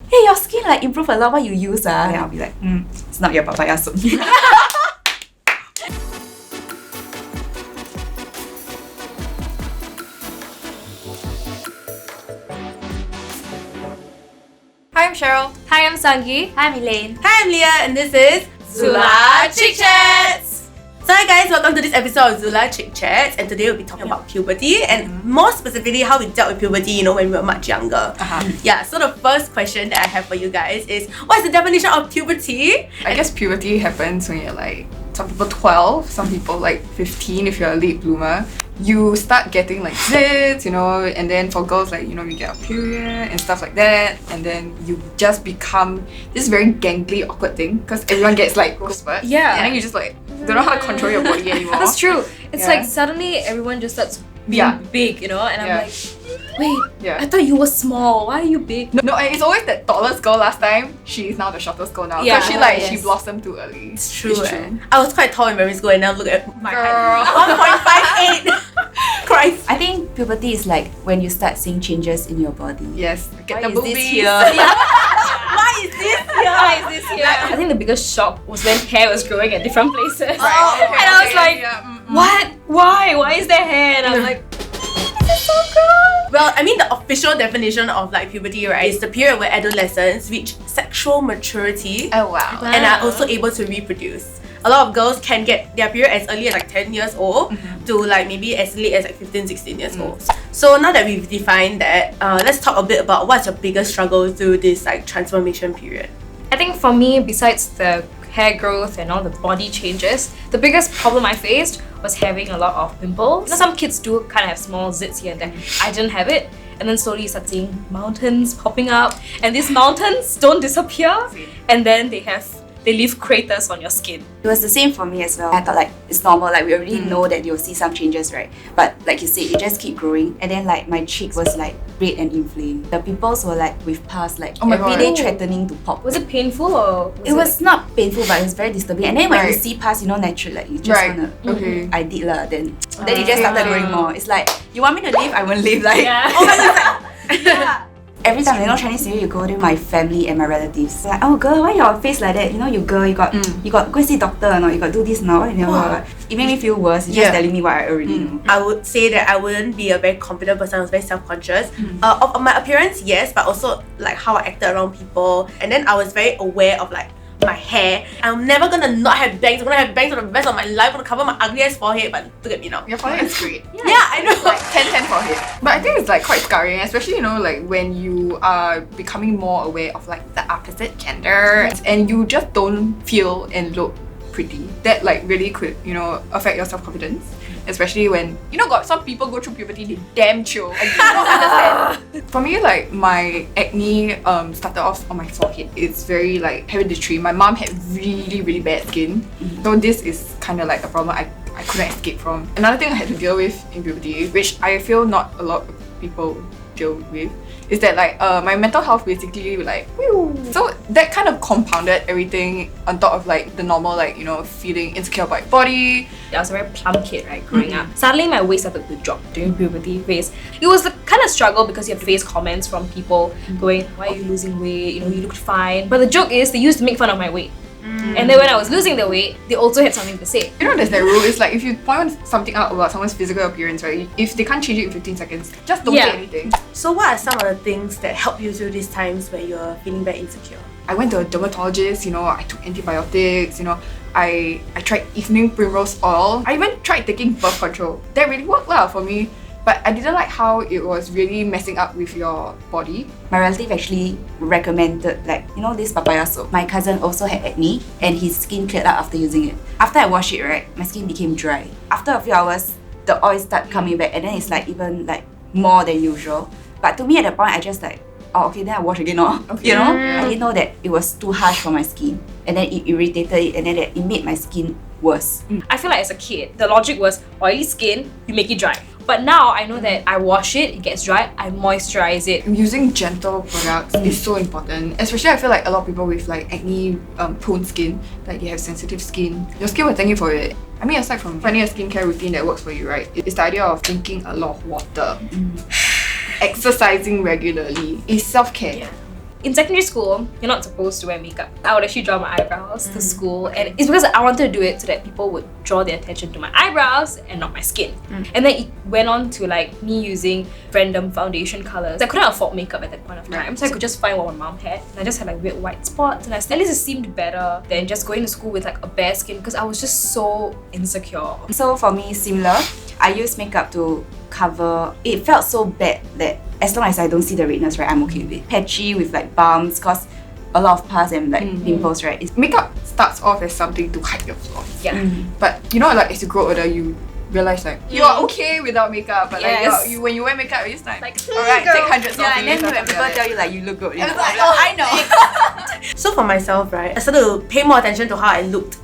hey, your skin like improved a lot, what you use? Then I'll be like, it's not your papaya soup. Hi, I'm Cheryl. Hi, I'm Sangi. Hi, I'm Elaine. Hi, I'm Leah, and this is ZULA ChickChats. So hi guys, welcome to this episode of ZULA ChickChats, and today we'll be talking about puberty and more specifically how we dealt with puberty, when we were much younger. Yeah, so the first question that I have for you guys is, what's the definition of puberty? I guess puberty happens when you're like, some people 12, some people like 15 if you're a late bloomer. You start getting like zits, and then for girls like, you get a period and stuff like that, and then you just become this very gangly, awkward thing because everyone gets like growth spurts. Yeah. And then you just like don't know how to control your body anymore. That's true. It's like suddenly everyone just starts being big, and I'm like, wait, I thought you were small. Why are you big? No, and it's always that tallest girl last time. She is now the shortest girl now. Yeah. Because she blossomed too early. It's true. I was quite tall in primary school and now look at my height. 1.58. Christ. I think puberty is like when you start seeing changes in your body. Yes. Get Why the is boobies. this here? Why is this here? Why is this here? I think the biggest shock was when hair was growing at different places. Right. And I was like, what? Why? Why is there hair? And I'm like, this is so cool. Well, I mean the official definition of like puberty, right, is the period where adolescents reach sexual maturity Oh wow. and are also able to reproduce. A lot of girls can get their period as early as like 10 years old to like maybe as late as like 15, 16 years old. So now that we've defined that, let's talk a bit about what's your biggest struggle through this like transformation period. I think for me, besides the hair growth and all the body changes, the biggest problem I faced was having a lot of pimples. Some kids do kind of have small zits here and there. I didn't have it. And then slowly you start seeing mountains popping up, and these mountains don't disappear, and then they leave craters on your skin. It was the same for me as well. I thought like it's normal, like we already know that you'll see some changes, right? But like you said, it just keep growing, and then like my cheeks was like red and inflamed. The pimples were like with pus, like every day threatening to pop. Was it painful or It was not painful, but it was very disturbing. And then when you see pus, naturally, like you just wanna. I did lah. Then it just started growing more. It's like you want me to leave, I won't leave. Like oh my god. Yeah. Every time Chinese New Year, you go to my family and my relatives. Like, oh girl, why your face like that? You girl, you got go see doctor or not? You got do this now? Why you never? It made me feel worse. It's just telling me what I already know. I would say that I wouldn't be a very confident person. I was very self-conscious of my appearance, yes, but also like how I acted around people. And then I was very aware of like my hair. I'm never gonna not have bangs. I'm gonna have bangs for the rest of my life. I'm gonna cover my ugly ass forehead, but look at me now. Your forehead is great. Yeah, I know. Like 10 forehead. But I think it's like quite scarring, especially like when you are becoming more aware of like the opposite gender and you just don't feel and look pretty. That like really could, affect your self-confidence. Especially when, got some people go through puberty, they damn chill. Like, you don't understand. For me, like, my acne started off on my forehead. It's very, like, hereditary. My mom had really, really bad skin. So this is kind of like a problem I couldn't escape from. Another thing I had to deal with in puberty, which I feel not a lot of people deal with, is that like my mental health basically like so that kind of compounded everything on top of like the normal like feeling insecure about your body. I was a very plump kid, right, growing up. Suddenly my weight started to drop during puberty phase. It was the kind of struggle because you have to face comments from people going, why are you losing weight? You looked fine. But the joke is they used to make fun of my weight. And then when I was losing the weight, they also had something to say. There's that rule. It's like if you point something out about someone's physical appearance, right? If they can't change it in 15 seconds, just don't say anything. So what are some of the things that help you through these times where you're feeling very insecure? I went to a dermatologist, I took antibiotics, I tried evening primrose oil. I even tried taking birth control. That really worked for me. But I didn't like how it was really messing up with your body. My relative actually recommended this papaya soap. My cousin also had acne and his skin cleared up after using it. After I washed it, right, my skin became dry. After a few hours, the oil started coming back and then it's like even like more than usual. But to me at the point, I just like, oh okay, then I wash again. I didn't know that it was too harsh for my skin. And then it irritated it and then it made my skin worse. I feel like as a kid, the logic was oily skin, you make it dry. But now I know that I wash it, it gets dry, I moisturize it. Using gentle products is so important. Especially I feel like a lot of people with like acne prone skin, like they have sensitive skin. Your skin will thank you for it. I mean, aside from finding a skincare routine that works for you, right? It's the idea of drinking a lot of water. Exercising regularly is self-care. In secondary school, you're not supposed to wear makeup. I would actually draw my eyebrows to school, and it's because I wanted to do it so that people would draw their attention to my eyebrows and not my skin. And then it went on to like me using random foundation colors. I couldn't afford makeup at that point of time, so I could just find what my mom had, and I just had like weird white spots, and at least it seemed better than just going to school with like a bare skin because I was just so insecure. So for me, similar. I use makeup to cover. It felt so bad that as long as I don't see the redness, right, I'm okay with it. Patchy with like bumps, cause a lot of pus and like pimples, right? Makeup starts off as something to hide your flaws. Yeah. But you know, like as you grow older, you realize like you are okay without makeup, but like Yes. when you wear makeup, it's like Like, alright, take hundreds of Yeah, and then photos when or people something tell you like you look good, you know, like, oh, I know. So for myself, right, I started to pay more attention to how I looked,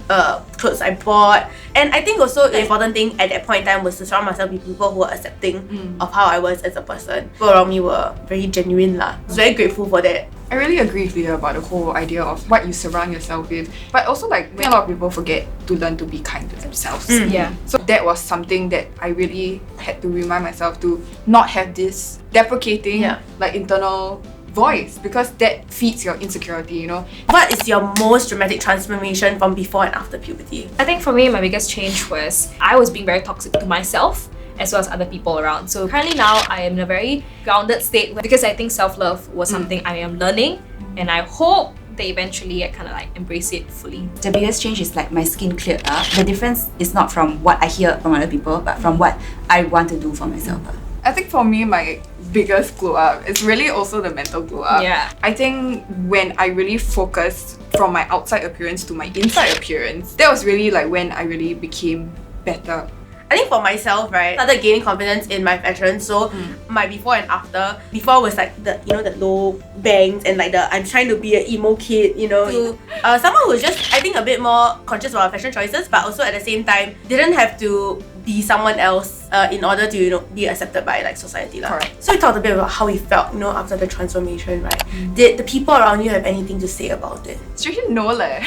clothes I bought. And I think also the important thing at that point in time was to surround myself with people who were accepting of how I was as a person. People around me were very genuine lah. I was very grateful for that. I really agree with you about the whole idea of what you surround yourself with. But also like when a lot of people forget to learn to be kind to themselves. Yeah. So that was something that I really had to remind myself to not have this deprecating like internal voice, because that feeds your insecurity, you know. What is your most dramatic transformation from before and after puberty? I think for me, my biggest change was I was being very toxic to myself as well as other people around. So currently now I am in a very grounded state because I think self-love was something I am learning, and I hope that eventually I kind of like embrace it fully. The biggest change is like my skin cleared up. The difference is not from what I hear from other people, but from what I want to do for myself. I think for me, my biggest glow up is really also the mental glow up. Yeah. I think when I really focused from my outside appearance to my inside appearance, that was really like when I really became better. I think for myself, right, started gaining confidence in my fashion. So my before and after. Before was like the the low bangs and like the I'm trying to be an emo kid, you know, to someone who's just I think a bit more conscious about fashion choices, but also at the same time didn't have to be someone else in order to be accepted by like society lah. Correct. So we talked a bit about how we felt, after the transformation, right? Did the people around you have anything to say about it? Seriously, no leh.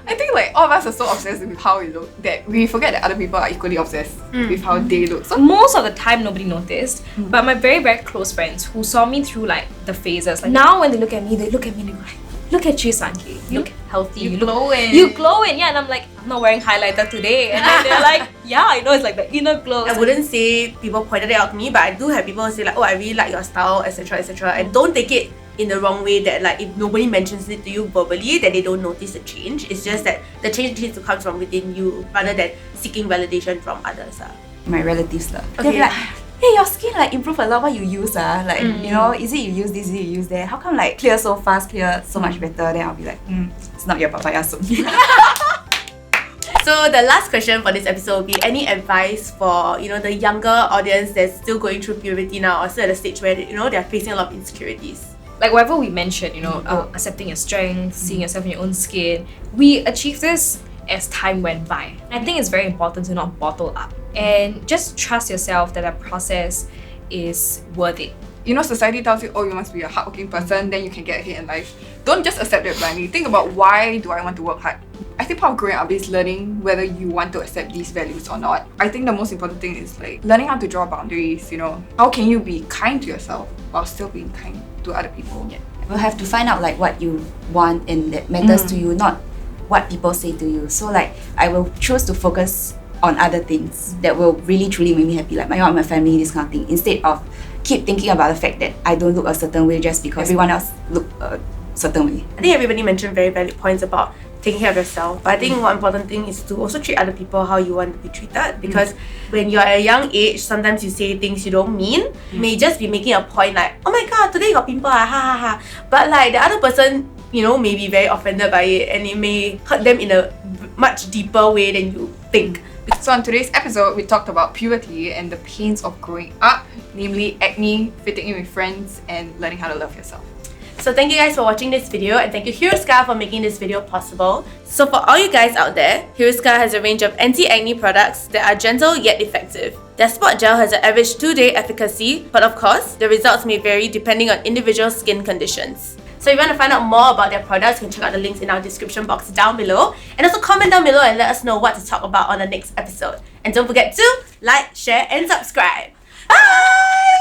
I think like all of us are so obsessed with how we look that we forget that other people are equally obsessed with how they look. So Most of the time nobody noticed, but my very very close friends who saw me through like the phases, like now when they look at me and they go like, look at you, Sanki, you look healthy, you look glowing. you glowing, yeah. And I'm like, I'm not wearing highlighter today, and then they're like, yeah, I know, it's like the inner glow. I wouldn't say people pointed it out to me, but I do have people say like, oh, I really like your style, etc., etc. And don't take it in the wrong way that like if nobody mentions it to you verbally, that they don't notice the change. It's just that the change needs to come from within you rather than seeking validation from others. My relatives lah. Okay. They'll be like, hey, your skin like improve a lot. What you use like you know, is it you use this, is it you use that? How come like clear so fast, clear so much better? Then I'll be like, it's not your papaya soup. So the last question for this episode will be any advice for the younger audience that's still going through puberty now, or still at a stage where they're facing a lot of insecurities. Like whatever we mentioned, accepting your strength, seeing yourself in your own skin, we achieve this as time went by. I think it's very important to not bottle up and just trust yourself that the process is worth it. Society tells you, oh, you must be a hardworking person, then you can get ahead in life. Don't just accept it blindly. Think about, why do I want to work hard? I think part of growing up is learning whether you want to accept these values or not. I think the most important thing is like learning how to draw boundaries, How can you be kind to yourself while still being kind to other people? Yeah. We'll have to find out like what you want and that matters to you, not what people say to you. So like I will choose to focus on other things that will really truly make me happy, like my family, this kind of thing, instead of keep thinking about the fact that I don't look a certain way just because everyone else look a certain way. I think everybody mentioned very valid points about taking care of yourself, but I think one important thing is to also treat other people how you want to be treated, because when you're at a young age, sometimes you say things you don't mean. You may just be making a point like, oh my god, today you got pimple, ha ha ha, but like the other person may be very offended by it, and it may hurt them in a much deeper way than you think. So on today's episode, we talked about puberty and the pains of growing up, namely acne, fitting in with friends, and learning how to love yourself. So thank you guys for watching this video, and thank you Hiruska for making this video possible. So for all you guys out there, Hiruska has a range of anti-acne products that are gentle yet effective. Their spot gel has an average 2-day efficacy, but of course, the results may vary depending on individual skin conditions. So if you want to find out more about their products, you can check out the links in our description box down below. And also comment down below and let us know what to talk about on the next episode. And don't forget to like, share and subscribe. Bye!